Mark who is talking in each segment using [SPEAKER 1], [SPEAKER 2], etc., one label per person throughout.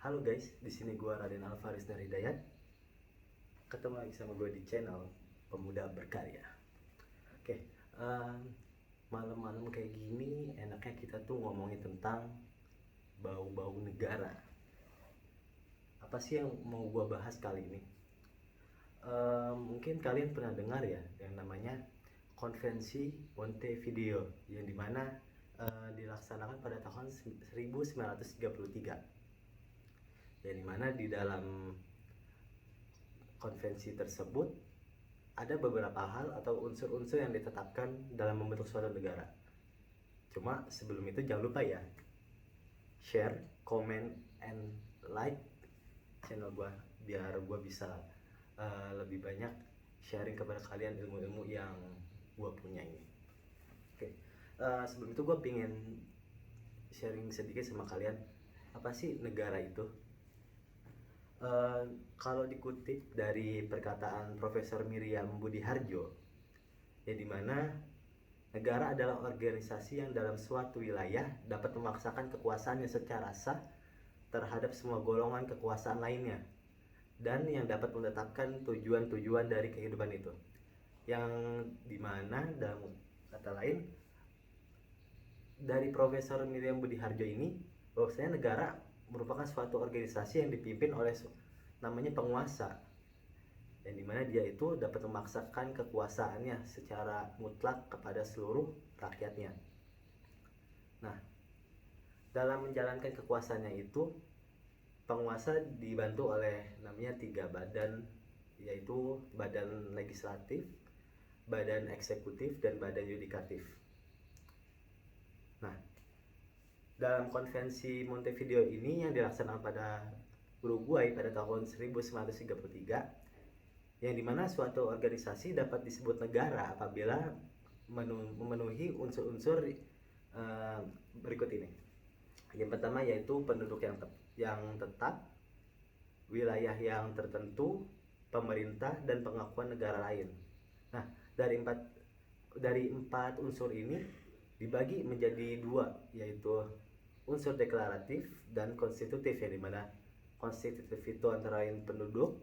[SPEAKER 1] Halo guys, di sini gua Raden Alvaris dari Dayat. Ketemu lagi sama gue di channel Pemuda Berkarya. Oke, malam-malam kayak gini enaknya kita tuh ngomongin tentang bau-bau negara. Apa sih yang mau gua bahas kali ini? Mungkin kalian pernah dengar ya yang namanya Konvensi Montevideo, yang dimana dilaksanakan pada tahun 1933. Yang dimana di dalam konvensi tersebut ada beberapa hal atau unsur-unsur yang ditetapkan dalam membentuk suatu negara. Cuma sebelum itu jangan lupa ya, share, comment, and like channel gua biar gua bisa lebih banyak sharing kepada kalian ilmu-ilmu yang gua punya ini. Oke, sebelum itu gua pengen sharing sedikit sama kalian, apa sih negara itu? Kalau dikutip dari perkataan Profesor Miriam Budiharjo, ya dimana negara adalah organisasi yang dalam suatu wilayah dapat memaksakan kekuasaannya secara sah terhadap semua golongan kekuasaan lainnya, dan yang dapat menetapkan tujuan-tujuan dari kehidupan itu. Yang dimana dalam kata lain dari Profesor Miriam Budiharjo ini, bahwasanya negara merupakan suatu organisasi yang dipimpin oleh namanya penguasa, yang dimana dia itu dapat memaksakan kekuasaannya secara mutlak kepada seluruh rakyatnya. Nah, dalam menjalankan kekuasaannya itu, penguasa dibantu oleh namanya 3 badan, yaitu badan legislatif, badan eksekutif, dan badan yudikatif. Nah, dalam konvensi Montevideo ini yang dilaksanakan pada Uruguay pada tahun 1933, yang dimana suatu organisasi dapat disebut negara apabila memenuhi unsur-unsur berikut ini. Yang pertama yaitu penduduk yang tetap, wilayah yang tertentu, pemerintah, dan pengakuan negara lain. Nah, dari empat unsur ini dibagi menjadi 2, yaitu unsur deklaratif dan konstitutif, yang dimana konstitutif itu antara lain penduduk,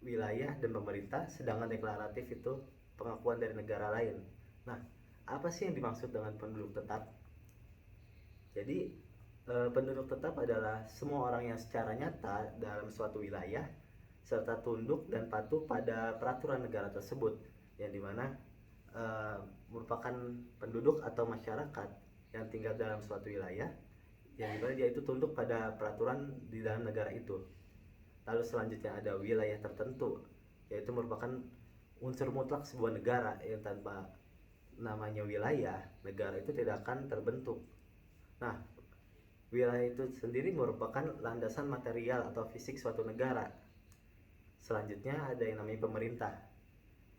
[SPEAKER 1] wilayah, dan pemerintah, sedangkan deklaratif itu pengakuan dari negara lain. Nah, apa sih yang dimaksud dengan penduduk tetap? Jadi penduduk tetap adalah semua orang yang secara nyata dalam suatu wilayah serta tunduk dan patuh pada peraturan negara tersebut, yang dimana merupakan penduduk atau masyarakat yang tinggal dalam suatu wilayah, yang dimana dia itu tunduk pada peraturan di dalam negara itu. Lalu selanjutnya ada wilayah tertentu, yaitu merupakan unsur mutlak sebuah negara, yang tanpa namanya wilayah, negara itu tidak akan terbentuk. Nah, wilayah itu sendiri merupakan landasan material atau fisik suatu negara. Selanjutnya ada yang namanya pemerintah,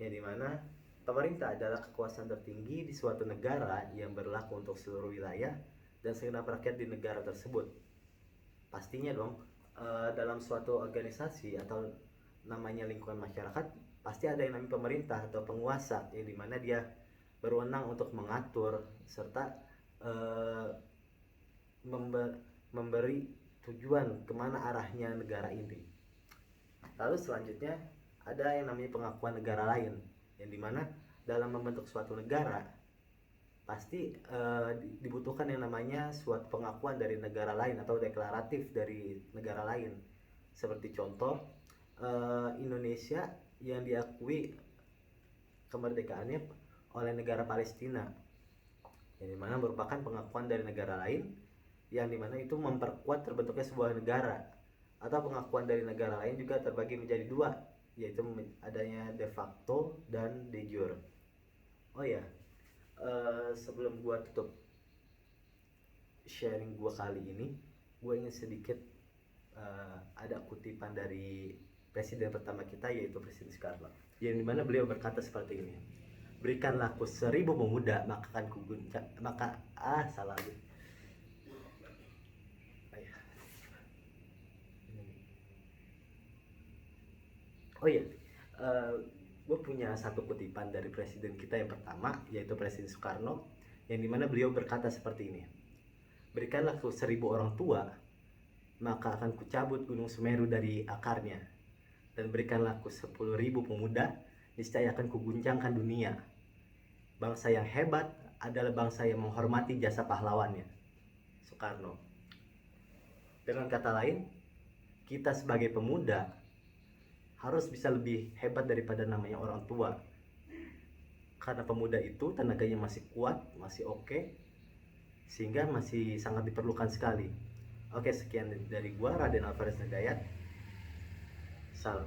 [SPEAKER 1] yang dimana pemerintah adalah kekuasaan tertinggi di suatu negara yang berlaku untuk seluruh wilayah dan segenap rakyat di negara tersebut. Pastinya dong, dalam suatu organisasi atau namanya lingkungan masyarakat pasti ada yang namanya pemerintah atau penguasa, yang dimana dia berwenang untuk mengatur serta memberi tujuan kemana arahnya negara ini. Lalu selanjutnya ada yang namanya pengakuan negara lain, yang dimana dalam membentuk suatu negara pasti dibutuhkan yang namanya suatu pengakuan dari negara lain atau deklaratif dari negara lain. Seperti contoh, Indonesia yang diakui kemerdekaannya oleh negara Palestina, yang dimana merupakan pengakuan dari negara lain, yang dimana itu memperkuat terbentuknya sebuah negara. Atau pengakuan dari negara lain juga terbagi menjadi 2, yaitu adanya de facto dan de jure. Oh ya, sebelum gua tutup sharing gua kali ini, gua ingin sedikit ada kutipan dari presiden pertama kita, yaitu Presiden Soekarno, yang dimana beliau berkata seperti ini: berikanlah aku 1000 pemuda, maka akan kuguncang, salah lagi. Oh iya, gue punya satu kutipan dari presiden kita yang pertama, yaitu Presiden Soekarno, yang dimana beliau berkata seperti ini: berikanlah aku 1000 orang tua, maka akan kucabut Gunung Semeru dari akarnya, dan berikanlah ku 10.000 pemuda, niscaya akan kuguncangkan dunia. Bangsa yang hebat adalah bangsa yang menghormati jasa pahlawannya. Soekarno. Dengan kata lain, kita sebagai pemuda harus bisa lebih hebat daripada namanya orang tua. Karena pemuda itu tenaganya masih kuat, masih oke, sehingga masih sangat diperlukan sekali. Oke, sekian dari gua, Raden Alvarez Hidayat. Salam.